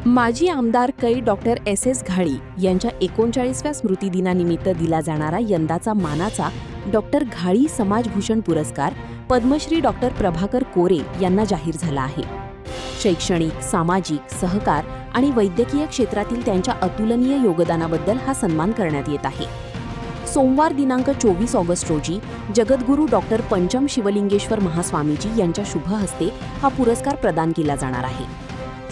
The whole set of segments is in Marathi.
माजी आमदार कै डॉक्टर एस घाळी यांच्या 39व्या स्मृतिदिनानिमित्त दिला जाणारा यंदाचा मानाचा डॉक्टर घाळी समाजभूषण पुरस्कार पद्मश्री डॉक्टर प्रभाकर कोरे यांना जाहीर झाला आहे. शैक्षणिक, सामाजिक, सहकार आणि वैद्यकीय क्षेत्रातील त्यांच्या अतुलनीय योगदानाबद्दल हा सन्मान करण्यात येत आहे. सोमवार दिनांक 24 ऑगस्ट रोजी जगद्गुरू डॉक्टर पंचम शिवलिंगेश्वर महास्वामीजी यांच्या शुभ हस्ते हा पुरस्कार प्रदान केला जाणार आहे.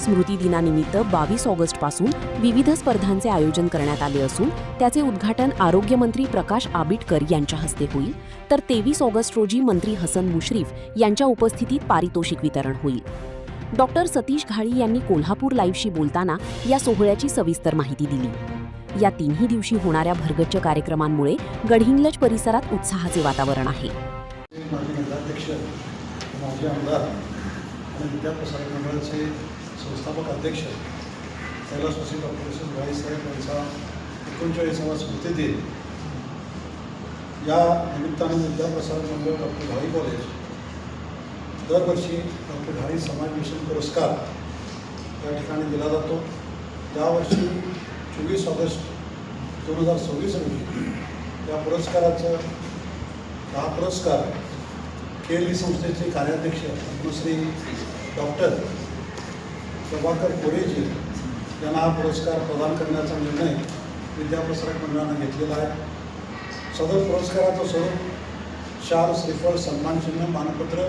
स्मृतिदिनानिमित्त 22 ऑगस्टपासून विविध स्पर्धांचे आयोजन करण्यात आले असून त्याचे उद्घाटन आरोग्यमंत्री प्रकाश आबिटकर यांच्या हस्ते होईल, तर 23 ऑगस्ट रोजी मंत्री हसन मुश्रीफ यांच्या उपस्थितीत पारितोषिक वितरण होईल. डॉक्टर सतीश घाळी यांनी कोल्हापूर लाईव्हशी बोलताना या सोहळ्याची सविस्तर माहिती दिली. या तिन्ही दिवशी होणाऱ्या भरगच्च कार्यक्रमांमुळे गडहिंग्लज परिसरात उत्साहाचे वातावरण आहे. माजी आमदार आणि विद्याप्रसारक मंडळाचे संस्थापक अध्यक्ष कैलासवासी डॉक्टर एस घाळी साहेब यांचा 39वा स्मृतिदिन या निमित्ताने विद्याप्रसारक मंडळ डॉक्टर घाळी कॉलेज दरवर्षी डॉक्टर घाळी समाजभूषण पुरस्कार या ठिकाणी दिला जातो. यावर्षी 24 ऑगस्ट 2026 रोजी या पुरस्काराचं हा पुरस्कार केली संस्थेचे कार्याध्यक्ष पद्मश्री डॉक्टर प्रभाकर कोरेजी यांना हा पुरस्कार प्रदान करण्याचा निर्णय विद्याप्रसारक मंडळानं घेतलेला आहे. सदर पुरस्काराचं स्वरूप शाल, श्रीफळ, सन्मानचिन्ह, मानपत्र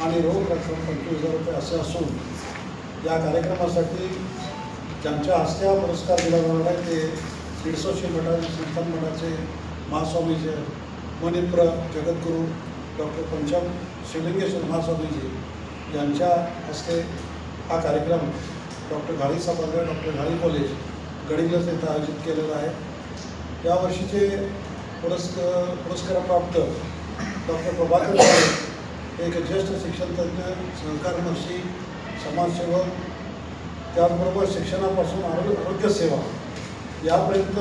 आणि रोख रक्कम 25,000 रुपये असे असून या कार्यक्रमासाठी ज्यांच्या हस्ते हा पुरस्कार दिला जाणार आहे ते सिडसोशी मठाचे संस्थान मठाचे महास्वामीचे मणिप्र जगद्गुरू डॉक्टर पंचम शिवलिंगेश्वर महास्वामीजी यांच्या हस्ते हा कार्यक्रम डॉक्टर घाळी सभागृह डॉक्टर घाळी कॉलेज गडिंग्लज येथे आयोजित केलेला आहे. यावर्षीचे पुरस्कारप्राप्त डॉक्टर प्रभाकर कोरे एक ज्येष्ठ शिक्षणतज्ज्ञ, सहकारमर्शी, समाजसेवक, त्याचबरोबर शिक्षणापासून आरोग्यसेवा यापर्यंत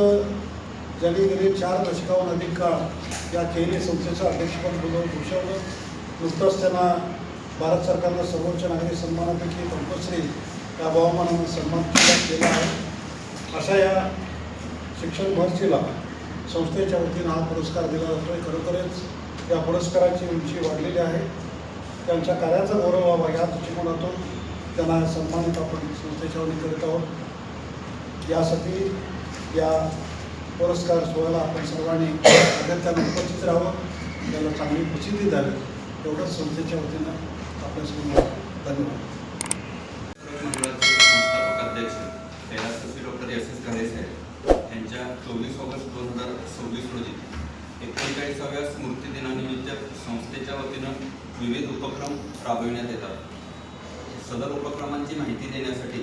ज्यांनी गेली 4 दशकाहून अधिक काळ या केली संस्थेचं अध्यक्षपद भूषवलं. नुकतंच त्यांना भारत सरकारनं सर्वोच्च नागरी सन्मानापैकी पद्मश्री या बहुमानानं सन्मान केला आहे. अशा या शिक्षण महर्षीला संस्थेच्या वतीनं हा पुरस्कार दिला जातो आहे. खरोखरच या पुरस्काराची उंची वाढलेली आहे. त्यांच्या कार्याचा गौरव व्हावा या दृष्टिकोनातून त्यांना सन्मानित आपण संस्थेच्या वतीने करत आहोत. यासाठी या पुरस्कार सोहळ्याला आपण सर्वांनी अगत्यानं उपस्थित राहावं, त्याला चांगली प्रसिद्धी द्यावी एवढंच संस्थेच्या वतीनं आपल्यासमोर धन्यवाद. मंडळाचे संस्थापक अध्यक्ष कैलासवासी डॉक्टर एस घाळी साहेब यांच्या 24 ऑगस्ट 2026 रोजी 39व्या स्मृतिदिनानिमित्त संस्थेच्या वतीनं विविध उपक्रम राबविण्यात येतात. सदर उपक्रमांची माहिती देण्यासाठी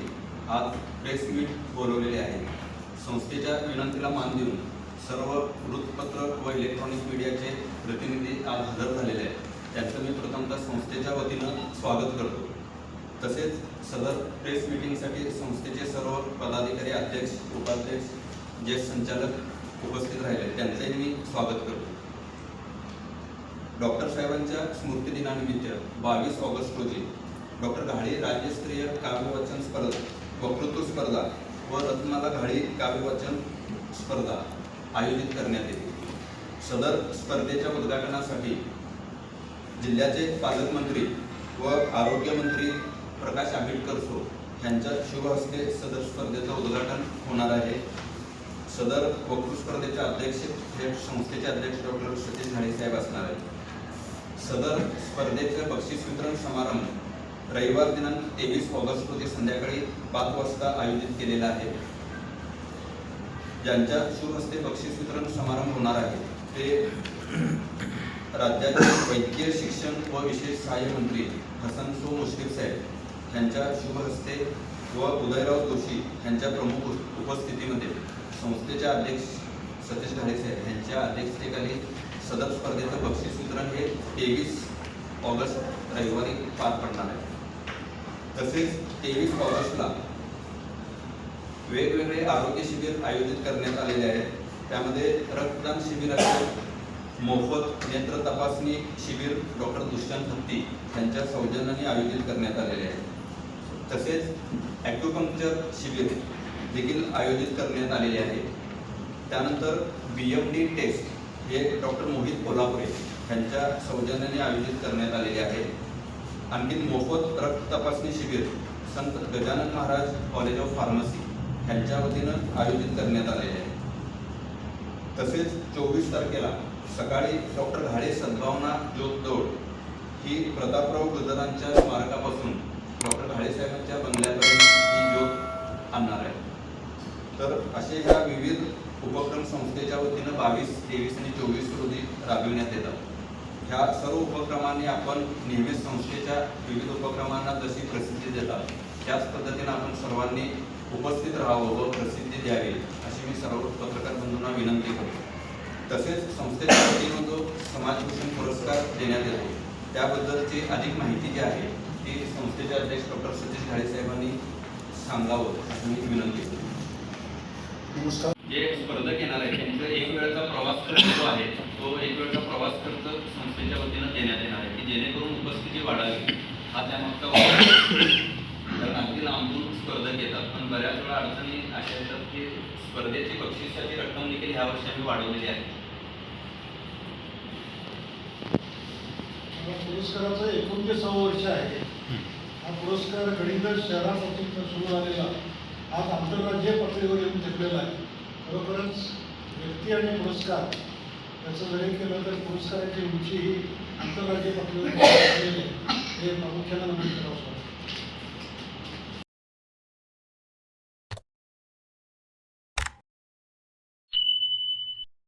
आज प्रेस मीट बोलवलेले आहे. संस्थेच्या विनंतीला मान देऊन सर्व वृत्तपत्र व इलेक्ट्रॉनिक मीडियाचे प्रतिनिधी आज हजर झालेले आहेत. त्यांचं मी प्रथमतः संस्थेच्या वतीनं स्वागत करतो. तसेच सदर प्रेस मीटिंगसाठी संस्थेचे सर्व पदाधिकारी, अध्यक्ष, उपाध्यक्ष, ज्येष्ठ संचालक उपस्थित राहिले त्यांचंही मी स्वागत करतो. डॉक्टर साहेबांच्या स्मृतिदिनानिमित्त 22 ऑगस्ट रोजी डॉक्टर घाळी राज्यस्तरीय काव्यवाचन स्पर्धा, वक्तृत्व स्पर्धा व रत्नमाला घाळी काव्यवाचन स्पर्धा आयोजित करण्यात येते. सदर स्पर्धेच्या उद्घाटनासाठी जिल्ह्याचे पालकमंत्री व आरोग्यमंत्री प्रकाश आबिटकर यांच्या शुभ हस्ते सदर स्पर्धेचं उद्घाटन होणार आहे. सदर वक्तृत्व स्पर्धेचे अध्यक्ष हे संस्थेचे अध्यक्ष डॉक्टर सतीश घाळी साहेब असणार आहेत. सदर स्पर्धेचे बक्षीस वितरण समारंभ रविवार दिनांक 23 ऑगस्ट रोजी संध्याकाळी 5 वाजता आयोजित केलेला आहे. ज्यांच्या शुभ हस्ते बक्षीस वितरण समारंभ होणार आहे ते राज्याचे वैद्यकीय शिक्षण व विशेष सहाय्य मंत्री हसन मुश्रीफ साहेब यांच्या शुभ हस्ते व उदयराव जोशी यांच्या प्रमुख उपस्थितीमध्ये संस्थेचे अध्यक्ष सतीश घाळी साहेब यांच्या अध्यक्षतेखाली सदर स्पर्धेचं बक्षीस वितरण हे 23 ऑगस्ट रविवारी पार पडणार आहे. तसेच 23 ऑगस्टला वेगवेगळे आरोग्य शिबिर आयोजित करण्यात आलेले आहेत. त्यामध्ये रक्तदान शिबिर असेल, मोफत नेत्र तपासणी शिबिर डॉक्टर दुष्यंत हत्ती यांच्या सौजन्याने आयोजित करण्यात आलेले आहे. तसेच ॲक्युपंक्चर शिबिर देखील आयोजित करण्यात आलेले आहे. त्यानंतर BMD टेस्ट हे डॉक्टर मोहित कोल्हापुरे यांच्या सौजन्याने आयोजित करण्यात आलेले आहे. आणखी मोफत रक्त तपासणी शिबिर संत Gajanan Maharaj college of pharmacy यांच्या वतीनं आयोजित करण्यात आलेले आहे. तसेच 24 तारखेला सकाळी डॉक्टर घाळे सद्भावना ज्योत दौड ही प्रतापराव गुजरांच्या स्मारकापासून डॉक्टर घाळे साहेबांच्या बंगल्यापर्यंत ही ज्योत आणणार आहे. तर असे ह्या विविध उपक्रम संस्थेच्या वतीनं 22, 23 आणि 24 रोजी राबविण्यात येतात. ह्या सर्व उपक्रमांनी आपण नेहमीच संस्थेच्या विविध उपक्रमांना जशी प्रसिद्धी देतात त्याच पद्धतीनं आपण सर्वांनी उपस्थित राहावं व प्रसिद्धी द्यावी अशी मी सर्व पत्रकार बंधूंना विनंती करतो. तसेच संस्थेच्या वतीनं जो समाजभूषण पुरस्कार देण्यात येतो त्याबद्दलची अधिक माहिती जी आहे ती संस्थेचे अध्यक्ष डॉक्टर सतीश घाळे साहेबांनी सांगावं अशी मी विनंती करतो. नमस्कार. जे स्पर्धक येणार आहेत त्यांचा एक वेळचा प्रवास खर्च जो आहे तो एक वेळचा प्रवास खर्च संस्थेच्या वतीनं देण्यात येणार आहे की जेणेकरून उपस्थिती वाढावी हा त्यामागचा कारण अगदी लांबून स्पर्धक येतात पण बऱ्याच वेळा अडचणी अशा येतात की स्पर्धेची बक्षिसाची रक्कम देखील ह्या वर्षी आम्ही वाढवलेली आहे. पुरस्काराचं 29वे वर्ष आहे. हा पुरस्कार गडिंग्लज शहरापासून सुरू झालेला आज आंतरराज्यीय पातळीवर येऊन ठेवलेला आहे. खरोखरच व्यक्ती आणि पुरस्कार याचं जरी केलं तर पुरस्काराची उंची ही आंतरराज्यीय पातळीवर हे प्रामुख्याने नमूद करावं.